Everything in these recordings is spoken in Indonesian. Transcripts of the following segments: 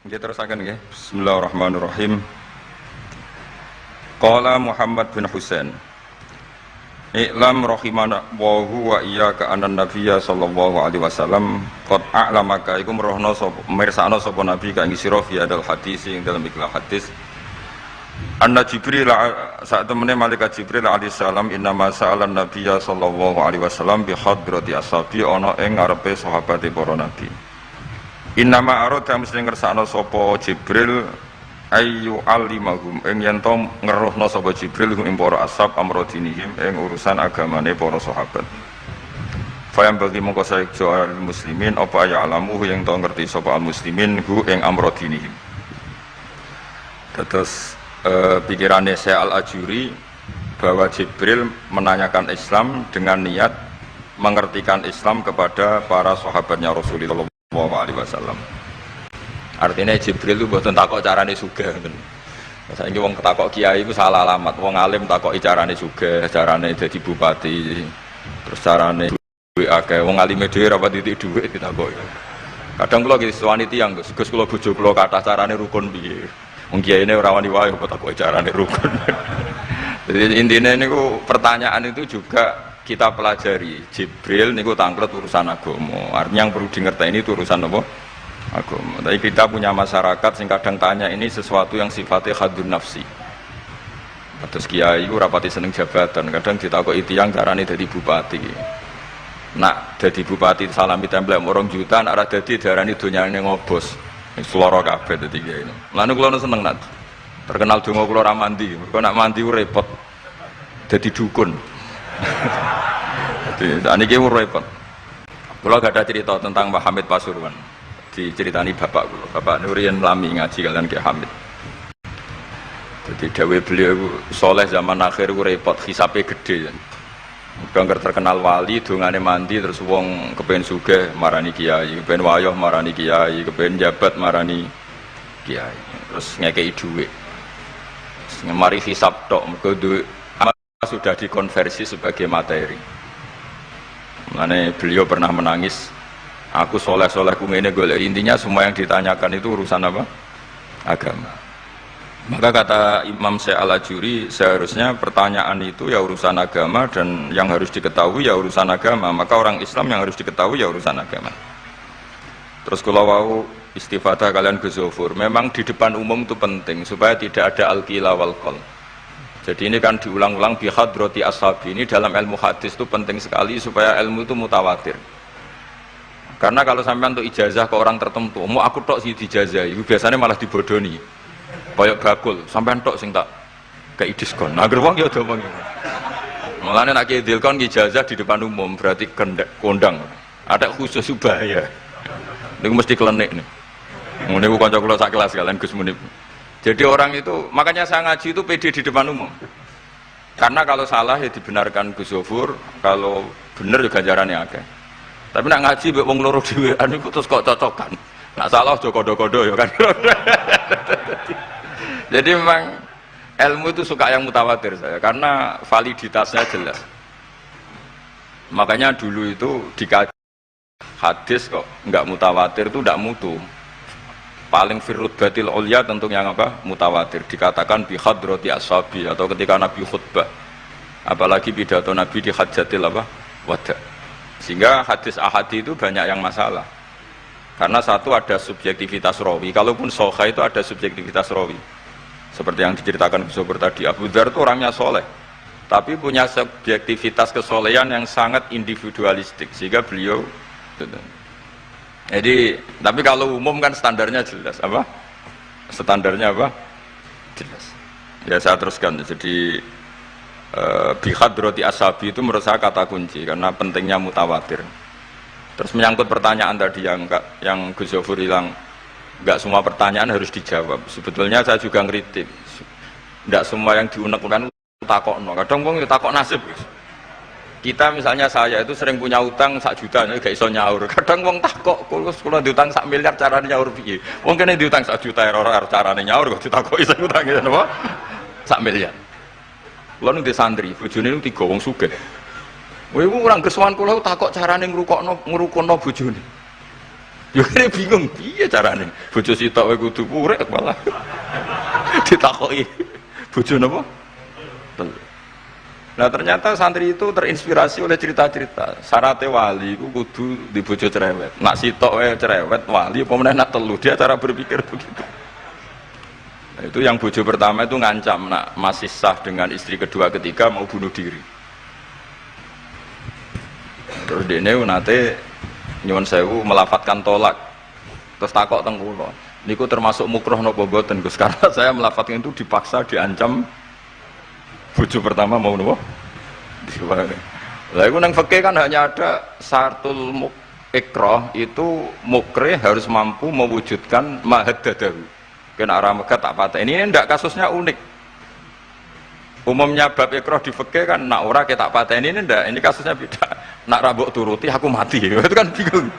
Nggih terusaken nggih. Bismillahirrahmanirrahim. Qala Muhammad bin Husain. I'lam rahimana wa huwa iyyaka anan nabiyya sallallahu alaihi wasallam qad a'lamaka iku merohno sapa mirsakno sapa nabi ka ing sira fi hadal hadis ing dalam ikhlas hadis. Anna Jibril saat temene malaikat Jibril alaihi salam inna ma sa'alan nabiyya sallallahu alaihi wasallam bi hadrati ashabi ana ing ngarepe sahabate para nabi. Inna ma arada mesti ngersakno sapa Jibril ayu alimahum ing yen to ngeruhna sapa Jibril ing para ashab amrodinihim ing urusan agamane para sahabat. Fayam bagi mongko saejo al muslimin apa ya alamu yang to ngerti sapa al muslimin hu ing amrodinihim. Terus pikirannya saya al-Ajuri bahwa Jibril menanyakan Islam dengan niat mengertikan Islam kepada para sahabatnya Rasulullah SAW. Artinya Jibril itu buatan takok carane sugih. Saiki wong takok kiai itu salah alamat. Wong alim takok carane sugih, carane dadi bupati, terus carane duwe akeh. Wong alime dhewe ra titik dhuwit ditakoki. Kadang kula iki suwani tiyang, Gus kula bojo kula kathah carane rukun piye. Wong kiyaine ora wani wae kok takoki carane rukun. Jadi intinya niku pertanyaan itu juga kita pelajari. Jibril niku tangklet urusan agama. Artinya yang perlu dimengerti ini itu urusan apa? Agama. Tapi kita punya masyarakat sing kadang tanya ini sesuatu yang sifatnya khadun nafsi. Terus kiai ku rapati seneng jabatan, kadang ditakoki tiyang carane dadi bupati. Nak dadi bupati salami templek 2 juta, nak ora dadi diarani donyane ngobos. Seloro kabeh dadi kiai. Lan kula seneng nak terkenal donga kula ra mandi. Mergo nak mandi ku repot. Dadi dukun. Jadi niki repot. Kula gak ada cerita tentang Mbah Hamid Pasuruan. Diceritani bapak kula. Bapak Nurian Lami ngaji kalian Ki Hamid. Jadi dawuh beliau soleh zaman akhir ku repot, hisabe gede. Udah terkenal wali, dongane mandi terus wong kepen sugih marani kiai, kepen wayoh marani kiai, kepen jabat marani kiai. Terus ngekei dhuwit. Mari hisab tok mergo duwe sudah dikonversi sebagai materi. Makanya beliau pernah menangis, aku soleh-soleh ku ngene golek. Intinya semua yang ditanyakan itu urusan apa? Agama. Maka kata Imam Syekh Al-Ajuri, seharusnya pertanyaan itu ya urusan agama dan yang harus diketahui ya urusan agama. Maka orang Islam yang harus diketahui ya urusan agama. Terus kalau wau istifadah kalian Ghazofur, memang di depan umum itu penting supaya tidak ada al-qila wal qal. Jadi ini kan diulang-ulang bihadrati ashabi. Ini dalam ilmu hadis itu penting sekali supaya ilmu itu mutawatir. Karena kalau sampai untuk ijazah ke orang tertentu, mau aku tok sih dijazahi, biasanya malah dibodoni. Kayak bakul, sampai tok sing tak kayak diskon. Nah, gerwong ya udah ngomong. Mulane nek dilkon ijazah di depan umum berarti kondang. Ada khusus bahaya. Niku mesti klenik nih. Ngene ku kanca kula sak kelas kalian Gus Munib. Jadi orang itu, makanya saya ngaji itu pede di depan umum. Karena kalau salah ya dibenarkan Gus Zofur, kalau bener juga ganjarannya akeh. Tapi nak ngaji mbek wong loro dhewean iku terus kok cocokan. Nak salah aja kodo-kodo ya kan. Jadi memang ilmu itu suka yang mutawatir saya, karena validitasnya jelas. Makanya dulu itu dikaji hadis kok nggak mutawatir itu nggak mutu. Paling firrut batil ulya tentu yang apa? Mutawatir. Dikatakan bi hadrati ashabi atau ketika Nabi khutbah. Apalagi pidato Nabi di hajatil apa? Wada. Sehingga hadis ahadi itu banyak yang masalah. Karena satu ada subjektivitas rawi. Kalaupun sahih itu ada subjektivitas rawi. Seperti yang diceritakan Gus tadi, Abu Dzar itu orangnya soleh, tapi punya subjektivitas kesolehan yang sangat individualistik. Sehingga beliau jadi, tapi kalau umum kan standarnya jelas, apa? Standarnya apa? Jelas. Ya saya teruskan. Jadi bihadrati ashabi itu menurut saya kata kunci karena pentingnya mutawatir. Terus menyangkut pertanyaan tadi yang Gus Zofur hilang, nggak semua pertanyaan harus dijawab. Sebetulnya saya juga ngeritik. Nggak semua yang diunek-unek takokno. Kadang wong takok nasib. Kita misalnya saya itu sering punya utang 1 juta, gak iso nyaur. Kadang wong takok, kalau diutang 1 miliar carane nyaur piye? Wong kene diutang 1 juta ora carane nyaur kok ditakoki sing utang napa? 1 miliar. Kulo ning santri, bojone niku 3 wong sugih. Kowe iku ora geswan kula takok carane ngrukono bojone. Yo kene bingung piye carane. Bojo sitok wae kudu urip malah. Ditakoki. Bojo napa? Telu. Nah ternyata santri itu terinspirasi oleh cerita-cerita. Syaratnya wali itu kudu di bojo cerewet. Nak sitok wae cerewet wali apa meneh nak telu. Dia cara berpikir begitu. Nah, itu yang bojo pertama itu ngancam nak masih sah dengan istri kedua ketiga mau bunuh diri. Terus dene nate nyuwun sewu melafatkan tolak. Terus takok teng kula. Niku termasuk mukroh napa mboten Gus? Karena saya melafatkan itu dipaksa diancam bojo pertama mau nopo? Lah iku nang fikih kan hanya ada syartul ikrah itu mukrih harus mampu mewujudkan mahaddadahu. Kena arah megat tak pateni. Ini ndak kasusnya unik. Umumnya bab ikrah di fikih kan nak ora ke tak pateni ini ndak. Ini kasusnya beda. Nak rabuk turuti aku mati. Itu kan bingung.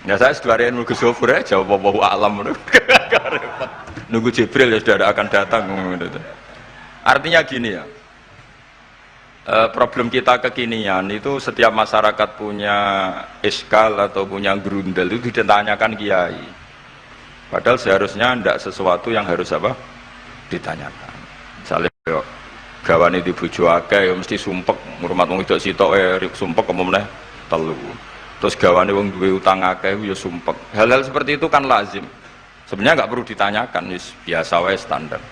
Ya saya seduarian nunggu Ghosofur ya jawab apa alam. Nunggu Jibril ya sudah akan datang. Artinya gini ya, problem kita kekinian itu setiap masyarakat punya iskal atau punya grundel itu ditanyakan kiai. Padahal seharusnya tidak sesuatu yang harus apa ditanyakan. Misalnya gawane di bojo akeh mesti sumpek ngurmat wong wedok sitok sumpek kemene telu. Terus gawane wong duwe utang akeh ya sumpek. Hal-hal seperti itu kan lazim. Sebenarnya nggak perlu ditanyakan, biasa wae standar.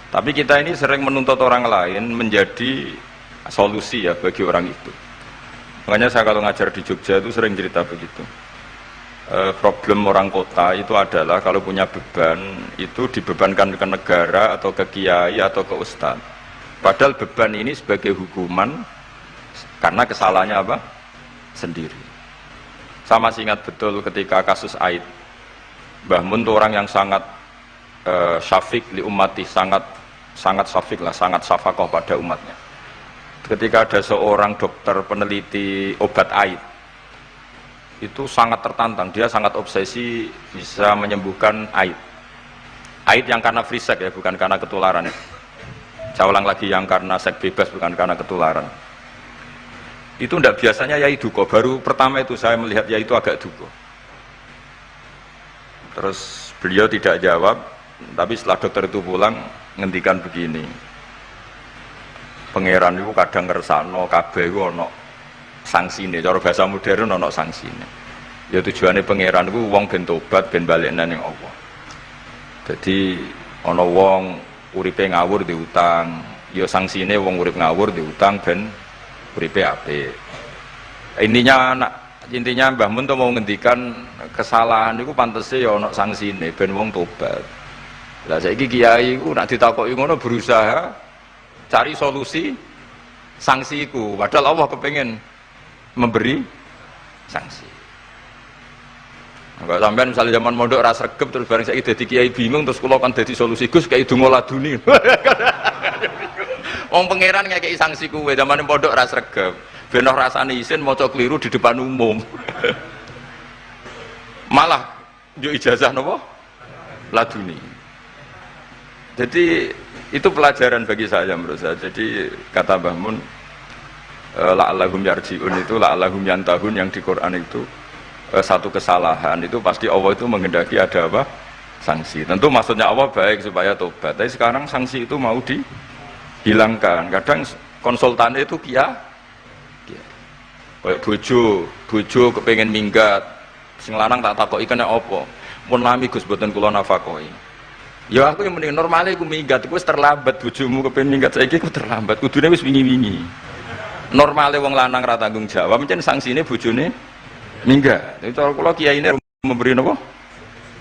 Tapi kita ini sering menuntut orang lain menjadi solusi ya bagi orang itu. Makanya saya kalau ngajar di Jogja itu sering cerita begitu. Problem orang kota itu adalah kalau punya beban itu dibebankan ke negara atau ke kiai atau ke ustadz. Padahal beban ini sebagai hukuman karena kesalahannya apa? Sendiri. Saya masih ingat betul ketika kasus Aid. Mbah Mun itu orang yang sangat syafiq li ummati, sangat syafiq lah, sangat syafaqah pada umatnya. Ketika ada seorang dokter peneliti obat Aid, itu sangat tertantang, dia sangat obsesi bisa menyembuhkan Aid. Aid yang karena free sex ya, bukan karena ketularan. Saya ulang lagi, yang karena seks bebas, bukan karena ketularan. Itu tidak biasanya yai duko, baru pertama itu saya melihat yai itu agak duko. Terus beliau tidak jawab, tapi setelah dokter itu pulang ngendikan begini, pangeran itu kadang ngersano kabeh itu ono sanksine, cara bahasa modern ono sanksine. Ya tujuannya pangeran itu wong ben tobat ben balik nang Allah. Jadi ono wong uripe ngawur diutang, ya sanksine wong urip ngawur diutang ben uripe apik. Intinya Mbah Mun mau ngendikan kesalahan itu pantese ya ana sanksine ben wong tobat. Lah saiki kiai iku nek ditakoki ngono berusaha cari solusi sanksi iku, padahal Allah kepengen memberi sanksi. Enggak sampean misalnya zaman mondok ora sregep terus bareng saiki dadi kiai bingung terus kula kan dadi solusi Gus kayak donga laduni. Wong pangeran ngekeki sanksi kuwe zaman mondok ora sregep. Ben ora rasane isin maca keliru di depan umum. Malah yo ijazah napa? Laduni. Jadi itu pelajaran bagi saya menurut saya. Jadi kata Mbah Mun la'allahum yarji'un itu la'allahum yantahun yang di Quran itu satu kesalahan itu pasti Allah itu menghendaki ada apa? Sanksi. Tentu maksudnya Allah baik supaya tobat. Tapi sekarang sanksi itu mau dihilangkan. Kadang konsultannya itu kayak bojo kepengen minggat. Sing lanang tak takoki kena apa? Mun lami Gus boten kula nafakoi. Ya aku yang mending normalnya aku minggat, aku terlambat bojomu kepengen minggat saiki aku terlambat. Kudune wis wingi-wingi. Normalnya wong lanang ra tanggung jawab, mencen sanksine bojone minggat. Itu kalau kiai ini memberi apa?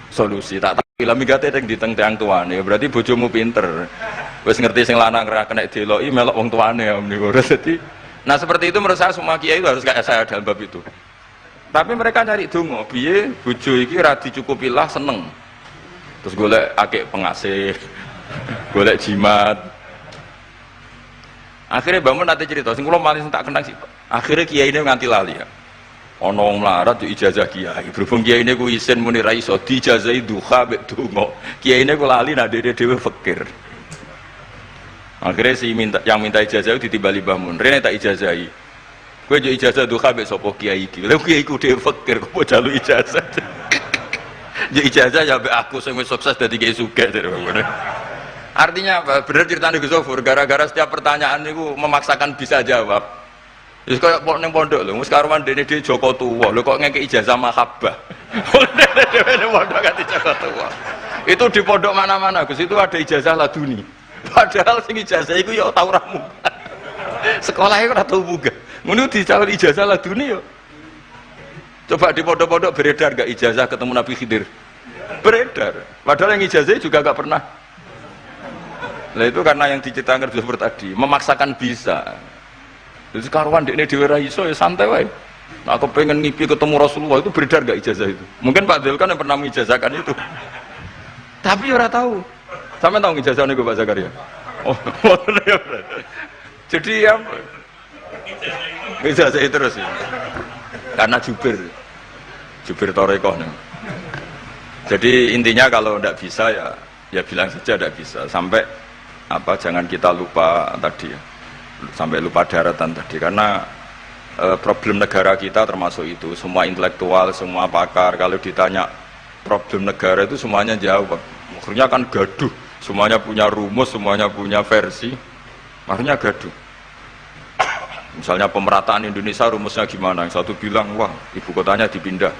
Solusi. Tak tak bila minggate teng diteng tiang tuane. Berarti bojomu pinter. Wis ngerti sing lanang ra kena deloki melok wong tuane ya niku. Dadi nah seperti itu menurut saya semua kiai itu harus kayak saya dalam bab itu. Tapi mereka cari donga, piye bojo iki ra dicukupilah seneng. Terus golek akeh pengasih, golek jimat. Akhirnya bangun nanti cerita, sing kula malih tak kenang sih. Akhirnya kiai ini nganti lali ya. Ana wong melarat yo ijazah kiai. Berhubung kiai ini ku isin muni ra iso diijazahi duha mek donga. Kiai ini ku lali nak dhewe fakir. Akhirnya yang minta ijazah itu ditimbali Mbah Mun. Rene tak ijazahi. Kowe yo ijazah duha mbek sapa kiai iki. Lha kiai ku dhewe fakir kok njaluk ijazah. Yo ijazah ya mbek aku sing wis sukses dadi kiai sugih. Artinya apa? Bener ceritane Gus Zofur, gara-gara setiap pertanyaan niku memaksakan bisa jawab. Wis koyo ning pondok lho, wis karuan dene dhewe Joko Tuwa. Lho kok ngekek ijazah mahabbah. Dhewe ning pondok ganti Joko Tuwa. Itu di pondok mana-mana Gus, itu ada ijazah laduni. Padahal sing ijazah iku ya tau ra munggah. Sekolah iku ora tau munggah. Ngono dicalon ijazah laduni yo. Coba di pondok-pondok beredar gak ijazah ketemu Nabi Khidir? Beredar. Padahal yang ijazah juga gak pernah. Nah itu karena yang diceritakan seperti tadi, memaksakan bisa. Jadi karuan dekne dhewe ra iso ya santai wae. Nah, aku pengen ngipi ketemu Rasulullah itu beredar gak ijazah itu? Mungkin Pak Del kan yang pernah mengijazahkan itu. Tapi ora tahu. Sampe tahu ijazahnya gue Pak Zakaria. Oh, jadi ya ijazah itu terus ya. Karena Jubir Torekoh nih. Jadi intinya kalau ndak bisa ya bilang saja ndak bisa. Sampai apa jangan kita lupa tadi ya. Sampai lupa daratan tadi karena problem negara kita termasuk itu. Semua intelektual, semua pakar kalau ditanya problem negara itu semuanya jawab. Akhirnya kan gaduh. Semuanya punya rumus, semuanya punya versi. Akhirnya gaduh. Misalnya pemerataan Indonesia rumusnya gimana? Yang satu bilang, wah ibu kotanya dipindah.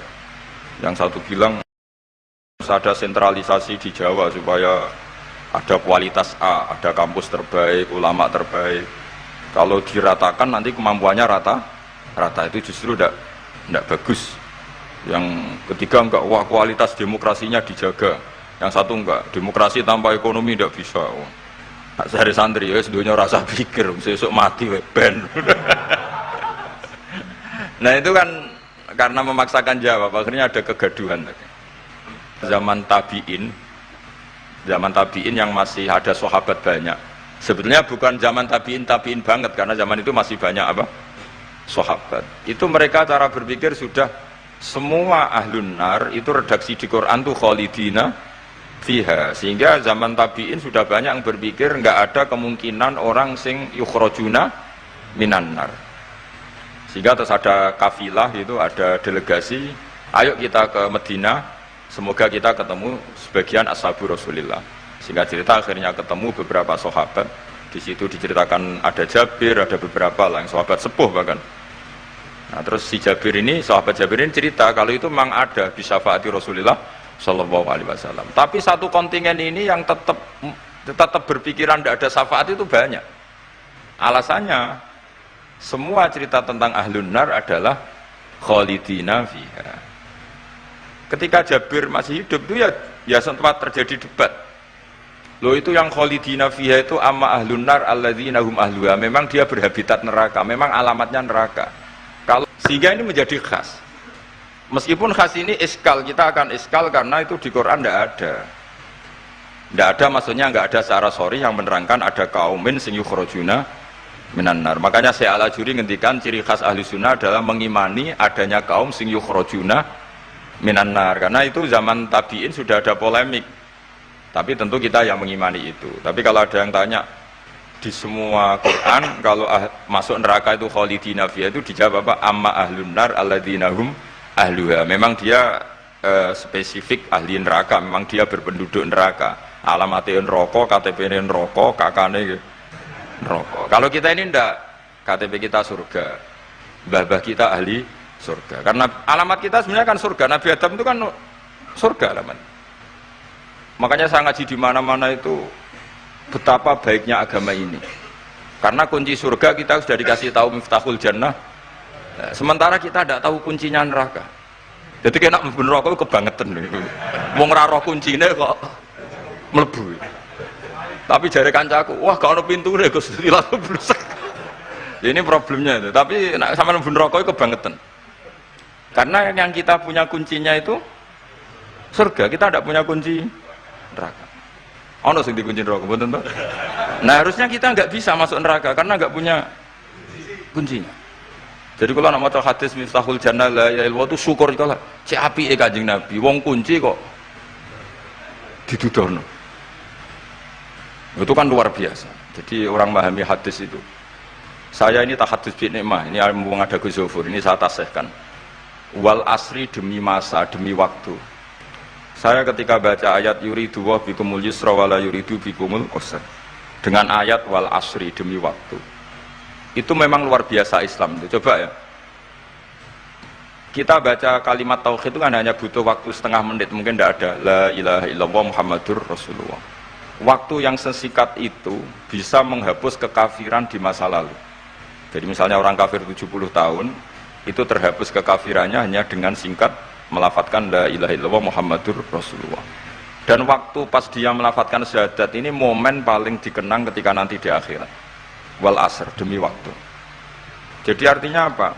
Yang satu bilang harus ada sentralisasi di Jawa supaya ada kualitas A, ada kampus terbaik, ulama terbaik. Kalau diratakan nanti kemampuannya rata itu justru tidak bagus. Yang ketiga enggak, wah kualitas demokrasinya dijaga. Yang satu enggak, demokrasi tanpa ekonomi tidak bisa. Sehari santri ya sedunia rasa pikir, besok mati ben. Nah itu kan karena memaksakan jawab, akhirnya ada kegaduhan. Zaman tabiin yang masih ada sahabat banyak. Sebetulnya bukan zaman tabiin banget karena zaman itu masih banyak apa? Sahabat. Itu mereka cara berpikir sudah semua ahlun nar itu redaksi di Quran tuh khalidina fiha, sehingga zaman tabiin sudah banyak yang berpikir nggak ada kemungkinan orang sing yukhrajuna minan nar. Sehingga terus ada kafilah itu, ada delegasi, ayo kita ke Medina, semoga kita ketemu sebagian ashabu Rasulillah. Sehingga cerita akhirnya ketemu beberapa sahabat. Di situ diceritakan ada Jabir, ada beberapa lah yang sahabat sepuh bahkan. Nah terus si Jabir ini, sahabat Jabir ini cerita kalau itu memang ada di syafaati Rasulillah Shallallahu Alaihi Wasallam. Tapi satu kontingen ini yang tetap berpikiran tidak ada syafaat itu banyak. Alasannya semua cerita tentang ahlun nar adalah khalidina fiha. Ketika Jabir masih hidup itu ya sempat terjadi debat. Loh itu yang khalidina fiha itu amma ahlun nar alladzina hum ahluha. Memang dia berhabitat neraka, memang alamatnya neraka. Sehingga ini menjadi khas. Meskipun khas ini iskal, kita akan iskal karena itu di Quran tidak ada. Tidak ada maksudnya nggak ada secara sorry yang menerangkan ada kaumin sing yukhrajuna minan nar. Makanya Syekh Al-Ajuri ngendikan ciri khas ahli sunnah adalah mengimani adanya kaum sing yukhrajuna minan nar. Karena itu zaman tabiin sudah ada polemik. Tapi tentu kita yang mengimani itu. Tapi kalau ada yang tanya di semua Quran kalau masuk neraka itu khalidina fiha itu dijawab apa? Amma ahlun nar alladzina hum ahluha. Memang dia spesifik ahli neraka, memang dia berpenduduk neraka. Alamatnya neraka, KTP-nya neraka, kakaknya neraka. Kalau kita ini ndak, KTP kita surga, mbah-mbah kita ahli surga. Karena alamat kita sebenarnya kan surga. Nabi Adam itu kan surga alamat. Makanya saya ngaji di mana-mana itu betapa baiknya agama ini. Karena kunci surga kita sudah dikasih tahu miftahul jannah. Nah, sementara kita tidak tahu kuncinya neraka. Jadi kena mlebu neraka kebangetan. Wong ora roh kuncine kok mlebu. Tapi jare kancaku, wah gak ono pintune Gus, langsung blusek. Ini problemnya itu. Tapi nek sampean mlebu neraka kebangetan. Karena yang kita punya kuncinya itu surga, kita tidak punya kunci neraka. Ono sing dikunci neraka, mboten to? Nah, harusnya kita nggak bisa masuk neraka karena nggak punya kuncinya. Jadi kalau nak maca hadis miftahul jannah la ilaha illallah itu syukur kalau cek apike Kanjeng Nabi, wong kunci kok didudono. Itu kan luar biasa. Jadi orang memahami hadis itu. Saya ini tahadus bi nikmah, ini mumpung ada Gus Zofur, ini saya tasihkan. Wal asri demi masa, demi waktu. Saya ketika baca ayat yuridu wa bikumul yusra wala yuridu bikumul usra. Dengan ayat wal asri demi waktu. Itu memang luar biasa Islam itu. Coba ya. Kita baca kalimat tauhid itu kan hanya butuh waktu setengah menit, mungkin tidak ada la ilaha illallah Muhammadur Rasulullah. Waktu yang sesingkat itu bisa menghapus kekafiran di masa lalu. Jadi misalnya orang kafir 70 tahun, itu terhapus kekafirannya hanya dengan singkat melafadzkan la ilaha illallah Muhammadur Rasulullah. Dan waktu pas dia melafadzkan syahadat ini momen paling dikenang ketika nanti di akhirat. Wal asr, demi waktu. Jadi artinya apa?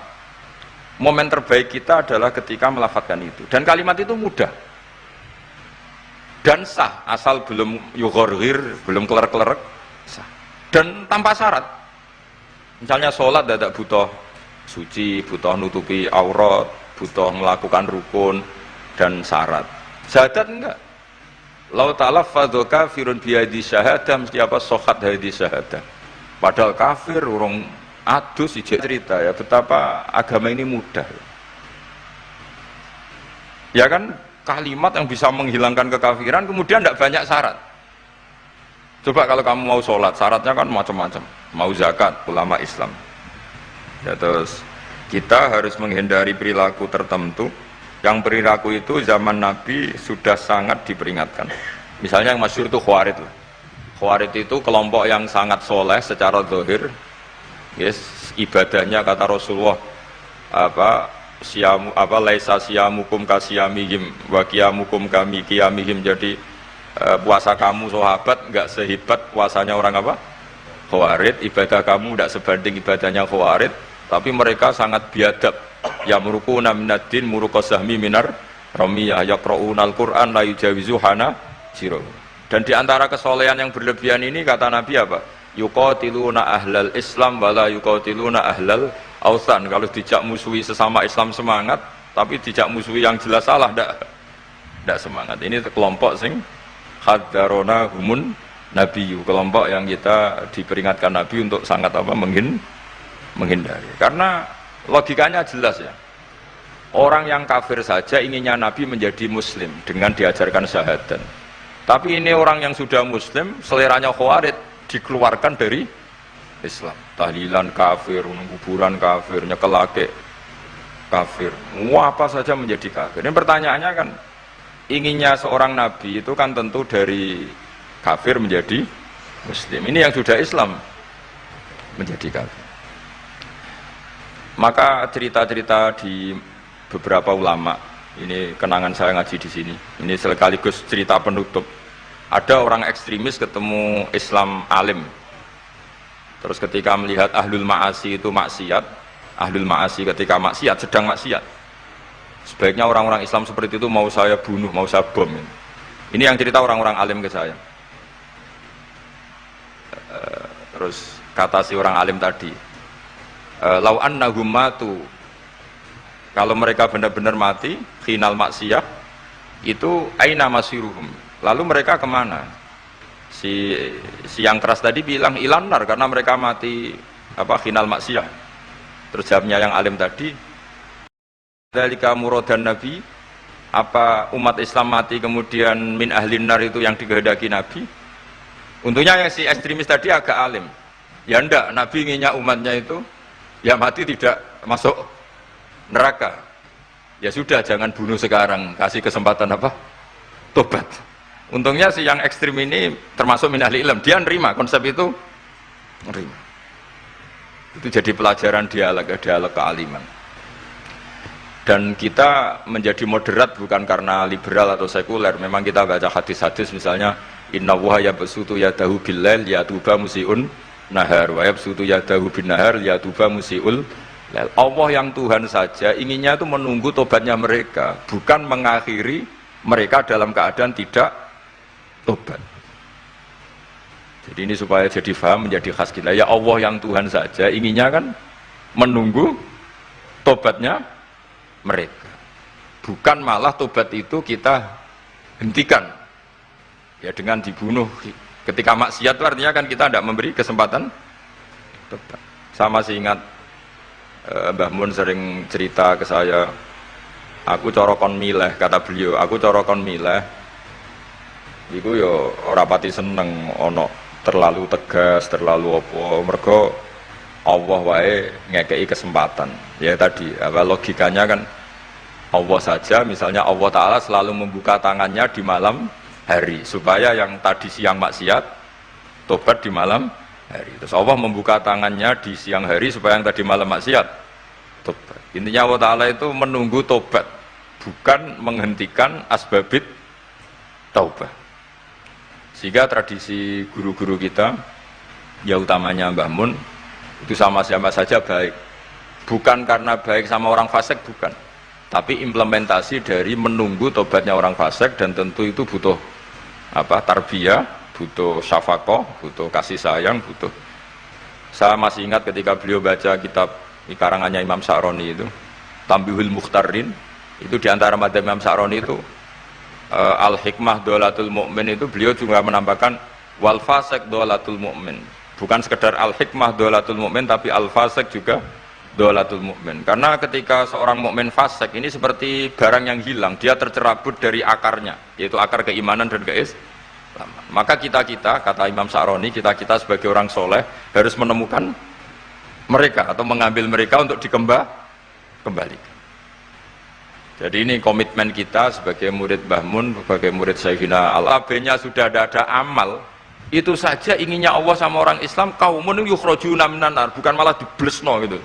Momen terbaik kita adalah ketika melafadzkan itu. Dan kalimat itu mudah. Dan sah, asal belum yughorghir, belum keler-keler, sah. Dan tanpa syarat. Misalnya sholat tidak butuh suci, butuh nutupi aurat, butuh melakukan rukun dan syarat. Syahadat enggak. Lau talaffadhu kafirun bihadi syahadah, mesti apa? Sohat hadi syahadah. Padahal kafir, urung adus, ijek cerita ya, betapa agama ini mudah. Ya kan, kalimat yang bisa menghilangkan kekafiran, kemudian tidak banyak syarat. Coba kalau kamu mau sholat, syaratnya kan macam-macam. Mau zakat, ulama Islam. Ya, terus kita harus menghindari perilaku tertentu. Yang perilaku itu zaman Nabi sudah sangat diperingatkan. Misalnya yang masyhur itu Khawarij. Khawarij itu kelompok yang sangat soleh secara zahir. Yes, ibadahnya kata Rasulullah laisa siyamukum kasiyamihim wa qiyamukum kami qiyamihim. Jadi puasa kamu sahabat enggak sehebat puasanya orang apa? Khawarij. Ibadah kamu tidak sebanding ibadahnya Khawarij, tapi mereka sangat biadab. Ya murukuna minaddin murukosahmi minar ramiyah yaqra'unal Qur'an la yujawizu hana siro. Dan di antara kesolehan yang berlebihan ini kata Nabi apa? Yuqatiluna ahlal Islam wala yuqatiluna ahlal ausan. Kalau dijak musuhi sesama Islam semangat, tapi dijak musuhi yang jelas salah tidak semangat. Ini kelompok sing hadarona humun nabiyu, kelompok yang kita diperingatkan Nabi untuk sangat apa menghindari. Karena logikanya jelas ya. Orang yang kafir saja inginnya Nabi menjadi muslim dengan diajarkan syahadat. Tapi ini orang yang sudah muslim, seleranya Khawarij, dikeluarkan dari Islam. Tahlilan kafir, kuburan kafir, nyekelake kafir. Apa saja menjadi kafir. Ini pertanyaannya kan, inginnya seorang Nabi itu kan tentu dari kafir menjadi muslim. Ini yang sudah Islam menjadi kafir. Maka cerita-cerita di beberapa ulama, ini kenangan saya ngaji di sini. Ini sekaligus cerita penutup. Ada orang ekstremis ketemu Islam alim. Terus ketika melihat ahlul ma'asi itu maksiat, ahlul ma'asi ketika maksiat, sedang maksiat, sebaiknya orang-orang Islam seperti itu mau saya bunuh, mau saya bom. Ini yang cerita orang-orang alim ke saya. Terus kata si orang alim tadi, lau annahum matu, kalau mereka benar-benar mati khinal maksiyah, itu aina masiruhum, lalu mereka kemana? Si yang keras tadi bilang ilanar, karena mereka mati khinal maksiyah. Terus jawabnya yang alim tadi, dzalika muradan nabi, apa umat Islam mati kemudian min ahlin nar itu yang dikehendaki Nabi? Untungnya yang si ekstremis tadi agak alim. Ya enggak, Nabi inginnya umatnya itu ya mati tidak masuk neraka. Ya sudah, jangan bunuh sekarang, kasih kesempatan tobat. Untungnya si yang ekstrim ini termasuk min ahli ilm, dia nerima konsep itu, nerima. Itu jadi pelajaran dialog kealiman. Dan kita menjadi moderat bukan karena liberal atau sekuler. Memang kita baca hadis-hadis misalnya inna wuha yabsutu yadahu billail yatuba musiun nahar wa yabsutu yadahu bin nahar yatuba musiul lail. Allah yang Tuhan saja inginnya itu menunggu tobatnya mereka, bukan mengakhiri mereka dalam keadaan tidak tobat. Jadi ini supaya jadi paham, menjadi khas kita. Ya Allah yang Tuhan saja inginnya kan menunggu tobatnya mereka, bukan malah tobat itu kita hentikan ya dengan dibunuh ketika maksiat. Itu artinya kan kita tidak memberi kesempatan tobat. Saya masih ingat Mbah Mun sering cerita ke saya, aku corokon mileh, kata beliau, aku corokon mileh iku yo ora pati seneng ono terlalu tegas, terlalu apa, mergo Allah wae ngekei kesempatan. Ya tadi, apa logikanya kan Allah saja, misalnya Allah Ta'ala selalu membuka tangannya di malam hari supaya yang tadi siang maksiat tobat di malam hari. Terus Allah membuka tangannya di siang hari supaya yang tadi malam maksiat tobat. Intinya Allah Ta'ala itu menunggu tobat, bukan menghentikan asbabit taubat. Sehingga tradisi guru-guru kita, ya utamanya Mbah Mun, itu sama-sama saja baik. Bukan karena baik sama orang fasik, bukan. Tapi implementasi dari menunggu tobatnya orang fasik, dan tentu itu butuh tarbiyah, butuh syafaqah, butuh kasih sayang, butuh. Saya masih ingat ketika beliau baca kitab karangannya Imam Sa'roni itu, Tambihul Mukhtarin, itu diantara madzhab Imam Sa'roni itu Al-Hikmah Dolatul Mu'min, itu beliau juga menambahkan wal fasik Dolatul Mu'min. Bukan sekedar Al-Hikmah Dolatul Mu'min, tapi Al-Fasik juga Dolatul Mu'min. Karena ketika seorang mukmin fasik ini seperti barang yang hilang, dia tercerabut dari akarnya, yaitu akar keimanan dan keislaman. Maka kita-kita, kata Imam Sa'roni, kita-kita sebagai orang soleh harus menemukan mereka atau mengambil mereka untuk dikembalikan. Jadi ini komitmen kita sebagai murid Mbah Mun, sebagai murid Syekhina Al-Abenya sudah ada amal, itu saja inginnya Allah sama orang Islam, kaumun yukhrajuna minan nar, bukan malah diblesno gitu.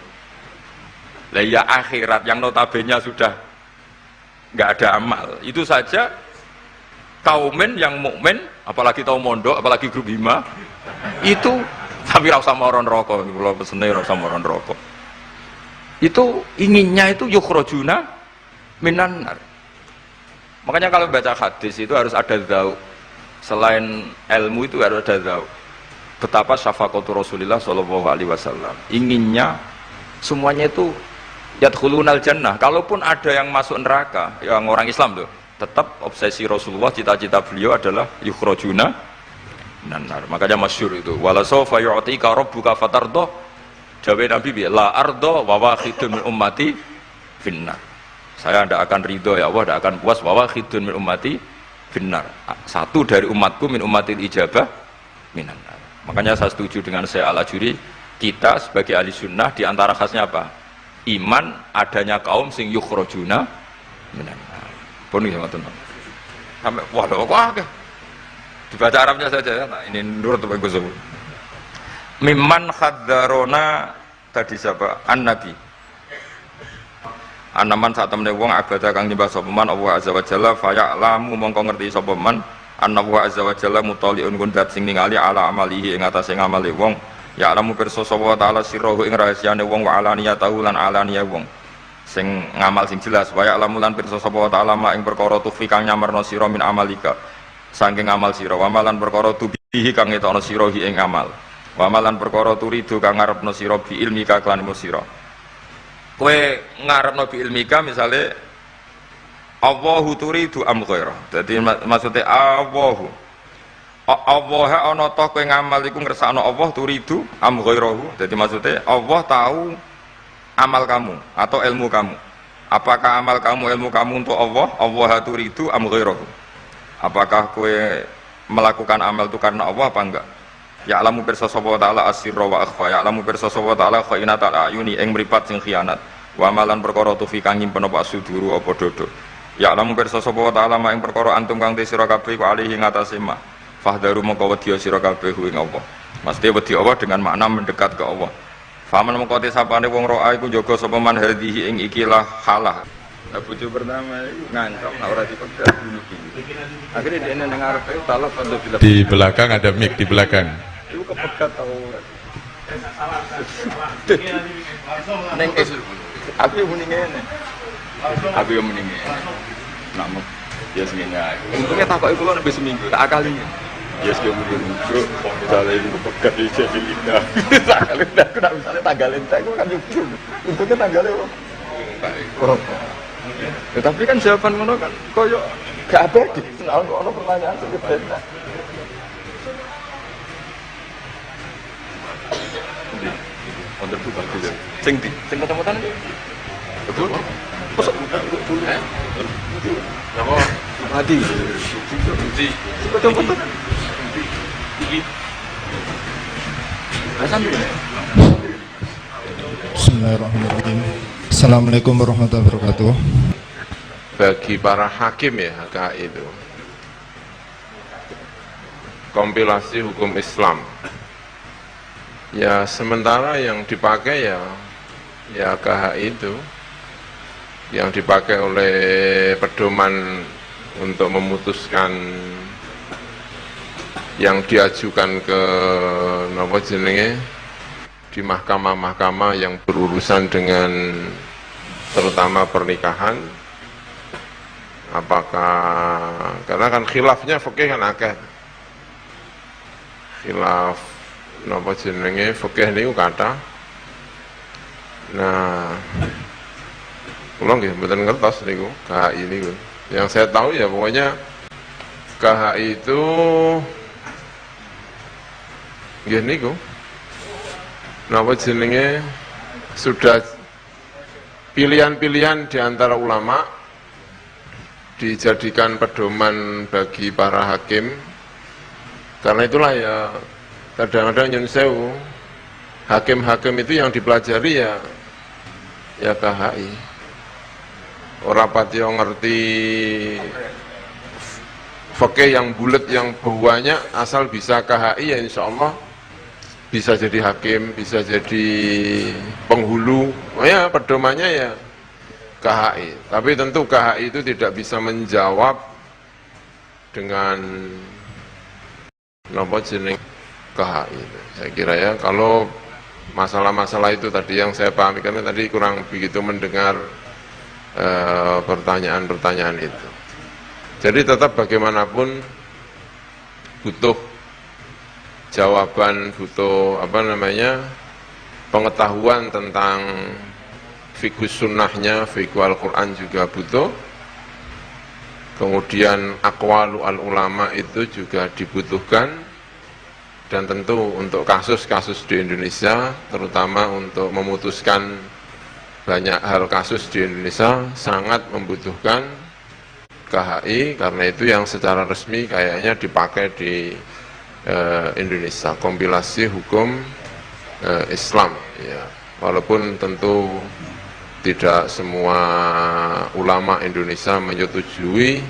Lah ya akhirat yang notabene sudah nggak ada amal, itu saja kaumin yang mukmin, apalagi tau mondok, apalagi grup hima, itu tapi ra usah moron rokok, kula pesene ra usah moron rokok. Itu inginnya itu yukhrajuna minan nar. Makanya kalau baca hadis itu harus ada dzauq. Selain ilmu itu harus ada dzauq. Betapa syafaqatu Rasulullah sallallahu alaihi wasallam. Inginnya semuanya itu yadkhulunal jannah. Kalaupun ada yang masuk neraka, yang orang Islam tuh, tetap obsesi Rasulullah, cita-cita beliau adalah yukhrajuna minan nar. Makanya masyhur itu, wala sawfa yu'tika rabbuka fatarda. Jawe Nabi bi la arda wa wahidun min ummati finnar. Saya tidak akan ridho ya Allah, tidak akan puas wa wahidun min ummati finnar. Satu dari umatku min ummatil ijabah minan nar. Makanya saya setuju dengan Syekh Al-Ajuri, kita sebagai ahli sunnah diantara khasnya apa? Iman adanya kaum sing yukhrajuna minan nar. Pun ya ngoten. Sampai waduh kok dibaca Arabnya saja ya. Nah, ini nurut Bapak Gus. Mimman khadzarona tadi siapa? An-Nabi. Anaman saat temene wong abadah kang nyembah sapa man Allah azza wa jalla fa ya'lamu mongko ngerti sapa man anna wa azza wa jalla mutaliun kundat sing ningali ala amalihi ing atase ngamale wong ya'lamu pirsa sapa taala sirruhu ing rahasiane wong wa alaniyatahu lan alaniya wong sing ngamal sing jelas wa ya'lamu lan pirsa sapa taala ing perkara tufi kang nyamarno sira min amalika saking amal sira wa malan perkara tubihi kang etokno sira ing amal wa malan perkara turidu kang ngarepno sira bi ilmika kan sira. Kowe ngarepno bi ilmika misale Allahu turidu am ghaira. Dadi maksudnya Allah ana ta kowe ngamal iku ngersakno Allah turidu am ghairahu. Dadi maksudnya Allah tahu amal kamu atau ilmu kamu. Apakah amal kamu ilmu kamu untuk Allah? Allah turidu am ghairahu. Apakah kowe melakukan amal itu karena Allah apa enggak? Ya'lamu pirsa sapa ta'ala asirra wa akhfa. Ya'lamu pirsa sapa ta'ala khainatal ayuni ing mripat sing khianat. Wa malan perkara tufi kang nyimpen apa suduru apa dodo. Ya'lamu pirsa sapa ta'ala ing perkara antum kang sira kabeh ku alihi ngatasé ma. Fahdaru mongko wedya sira kabeh ing Allah. Mesti wedi Allah dengan makna mendekat ke Allah. Faman mongko te sapane wong roa iku jaga sapa man hadhihi ing ikilah halah. Nah, bojo pertama itu ngancam ora dipegat bunuh diri. Akhirnya dia nang ngarepe talak untuk di belakang ada mic di belakang. Itu kepegat tau. Neng aku yang mending ngene. Aku yang mending ngene. Namun ya seminggu. Untungnya takoki kula lebih seminggu tak akali. Ya sing mending lucu misalnya itu kepegat di jadi indah. Sakale aku nak misalnya tanggal entek aku kan lucu. Untungnya tanggalnya baik. Ya, tapi kan jawaban ngono kan koyo gak abadi. Ono pertanyaan sebenarnya. Wonten Bu bagus ya. Sing ketemu-temutan iki. Betul. Kosok Napa? mati. Di Ketemu-temutan. iki Hasan dulu. Bismillahirrahmanirrahim. Assalamualaikum warahmatullahi wabarakatuh. bagi para hakim ya HKI itu kompilasi hukum Islam. Ya sementara yang dipakai ya KHI itu yang dipakai oleh pedoman untuk memutuskan yang diajukan ke napa jenenge di mahkamah-mahkamah yang berurusan dengan terutama pernikahan. Apakah karena kan khilafnya fikih kan akeh. Khilaf napa jenenge fikih niku kathah. Nah, kula nggih mboten ngertos niku KHI niku. Yang saya tahu ya pokoknya KHI itu nggih niku napa jenenge sudah pilihan-pilihan di antara ulama dijadikan pedoman bagi para hakim. Karena itulah ya kadang-kadang nyun sewu hakim-hakim itu yang dipelajari ya KHI. Ora pati ngerti fikih yang bulat yang banyak asal bisa KHI ya insya Allah bisa jadi hakim, bisa jadi penghulu. Oh ya pedomannya ya KHI. Tapi tentu KHI itu tidak bisa menjawab dengan nopo jeneng KHI. Saya kira ya kalau masalah-masalah itu tadi yang saya pahami karena tadi kurang begitu mendengar pertanyaan-pertanyaan itu. Jadi tetap bagaimanapun butuh jawaban, butuh pengetahuan tentang fikih sunnahnya, fikih Al-Quran juga butuh. Kemudian aqwalu al-ulama itu juga dibutuhkan. Dan tentu untuk kasus-kasus di Indonesia, terutama untuk memutuskan banyak hal kasus di Indonesia, sangat membutuhkan KHI, karena itu yang secara resmi kayaknya dipakai di Indonesia, kompilasi hukum Islam. Ya. Walaupun tentu tidak semua ulama Indonesia menyetujui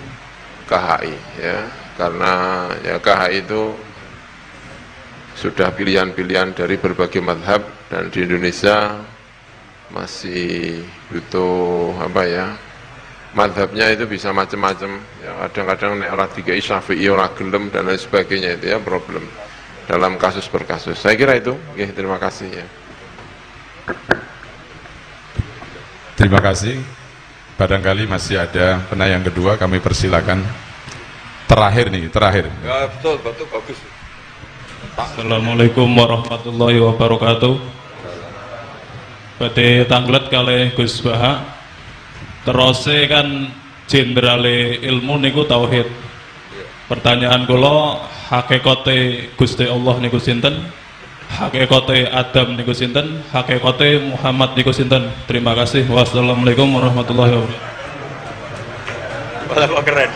KHI ya, karena ya KHI itu sudah pilihan-pilihan dari berbagai madhab dan di Indonesia masih butuh madhabnya itu bisa macam-macam ya, kadang-kadang nek ora dikai Syafi'i ora gelem dan lain sebagainya itu ya problem dalam kasus per kasus. Saya kira itu. Oke, terima kasih ya. Terima kasih. Barangkali masih ada penanya yang kedua, kami persilakan. Terakhir. Ya betul bagus. Assalamualaikum warahmatullahi wabarakatuh. Badhe tanglet kalih Gus Baha. Terose kan jenderale ilmu niku tauhid. Pertanyaan kula, hakikate Gusti Allah niku sinten? Hakikate Adam niku sinten? Hakikate Muhammad niku sinten? Terima kasih. Wassalamualaikum warahmatullahi wabarakatuh. Wah, keren.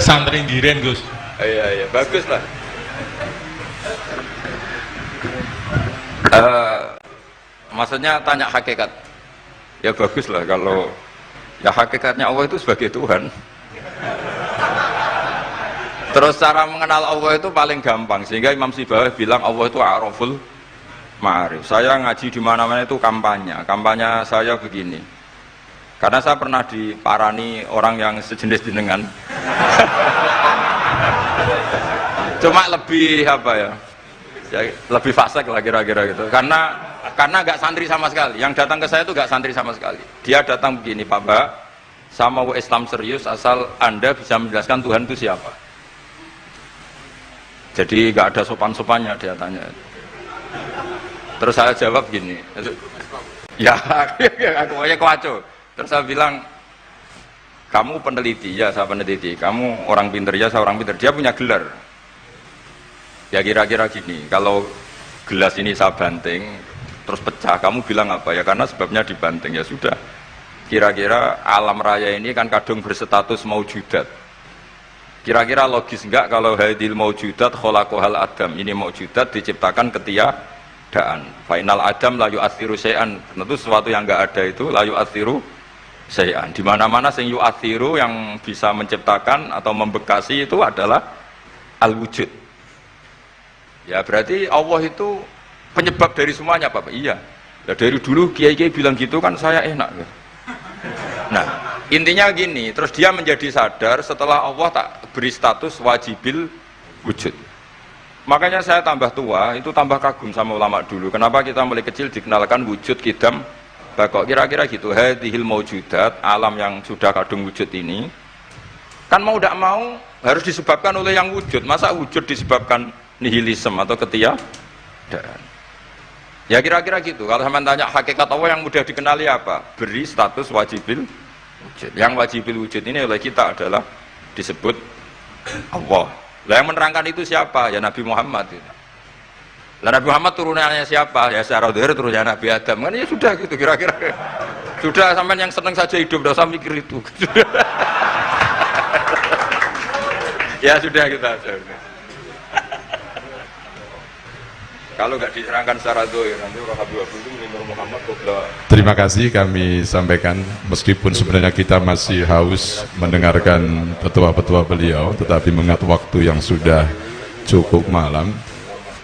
Santri Ndiren, Gus. Iya, bagus lah. Maksudnya tanya hakikat. Ya bagus lah kalau ya hakikatnya Allah itu sebagai Tuhan. Terus cara mengenal Allah itu paling gampang, sehingga Imam Sibawayh bilang Allah itu a'raful ma'arif. Saya ngaji di mana-mana itu kampanye saya begini. Karena saya pernah diparani orang yang sejenis jenengan. Cuma lebih lebih fasik lah kira-kira gitu. Karena nggak santri sama sekali. Yang datang ke saya itu nggak santri sama sekali. Dia datang begini, Pak Mbak, saya mau Islam serius asal Anda bisa menjelaskan Tuhan itu siapa. Jadi nggak ada sopan-sopannya dia tanya. Terus saya jawab gini, ya aku aja kacau. Terus saya bilang, kamu peneliti, ya saya peneliti. Kamu orang pinter, ya saya orang pinter. Dia punya gelar. Ya kira-kira gini, kalau gelas ini saya banting terus pecah, kamu bilang apa? Ya karena sebabnya dibanting. Ya sudah, kira-kira alam raya ini kan kadung berstatus maujudat. Kira-kira logis enggak kalau hadil maujudat khalaqahal adam, ini maujudat diciptakan ketiadaan. Final adam la yu'athiru syai'an, tentu sesuatu yang enggak ada itu la yu'athiru syai'an. Di mana-mana sing yu'athiru yang bisa menciptakan atau membekasi itu adalah al-wujud. Ya berarti Allah itu penyebab dari semuanya, Bapak. Iya. Ya, dari dulu kiai-kiai bilang gitu kan saya enak. Nah, intinya gini, terus dia menjadi sadar setelah Allah tak beri status wajibil wujud. Makanya saya tambah tua, itu tambah kagum sama ulama dulu. Kenapa kita mulai kecil dikenalkan wujud kidam bakok, kira-kira gitu. Hadhil maujudat, alam yang sudah kadung wujud ini kan mau tidak mau harus disebabkan oleh yang wujud. Masa wujud disebabkan nihilisme atau ketiadaan? Ya kira-kira gitu. Kalau sampean tanya hakikat Allah yang mudah dikenali apa? Beri status wajibil wujud. Yang wajibil wujud ini oleh kita adalah disebut Allah. Lah yang menerangkan itu siapa? Ya Nabi Muhammad gitu. Lah Nabi Muhammad turunannya siapa? Ya secara zahir turunnya Nabi Adam. Kan ya sudah gitu kira-kira. Sudah, sampean yang seneng saja hidup, enggak usah mikir itu. Ya sudah kita aja. Kalau nggak diterangkan secara zahir, nanti orang Habib itu Nur Muhammad Qobla. Terima kasih kami sampaikan, meskipun sebenarnya kita masih haus mendengarkan petua-petua beliau, tetapi mengingat waktu yang sudah cukup malam,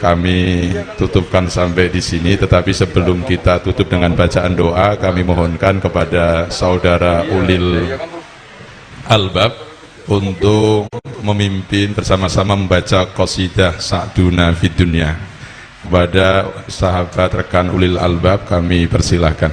kami tutupkan sampai di sini. Tetapi sebelum kita tutup dengan bacaan doa, kami mohonkan kepada saudara Ulil Albab untuk memimpin bersama-sama membaca qasidah Sa'duna Fid Dunya. Kepada sahabat rekan Ulil Albab kami persilahkan.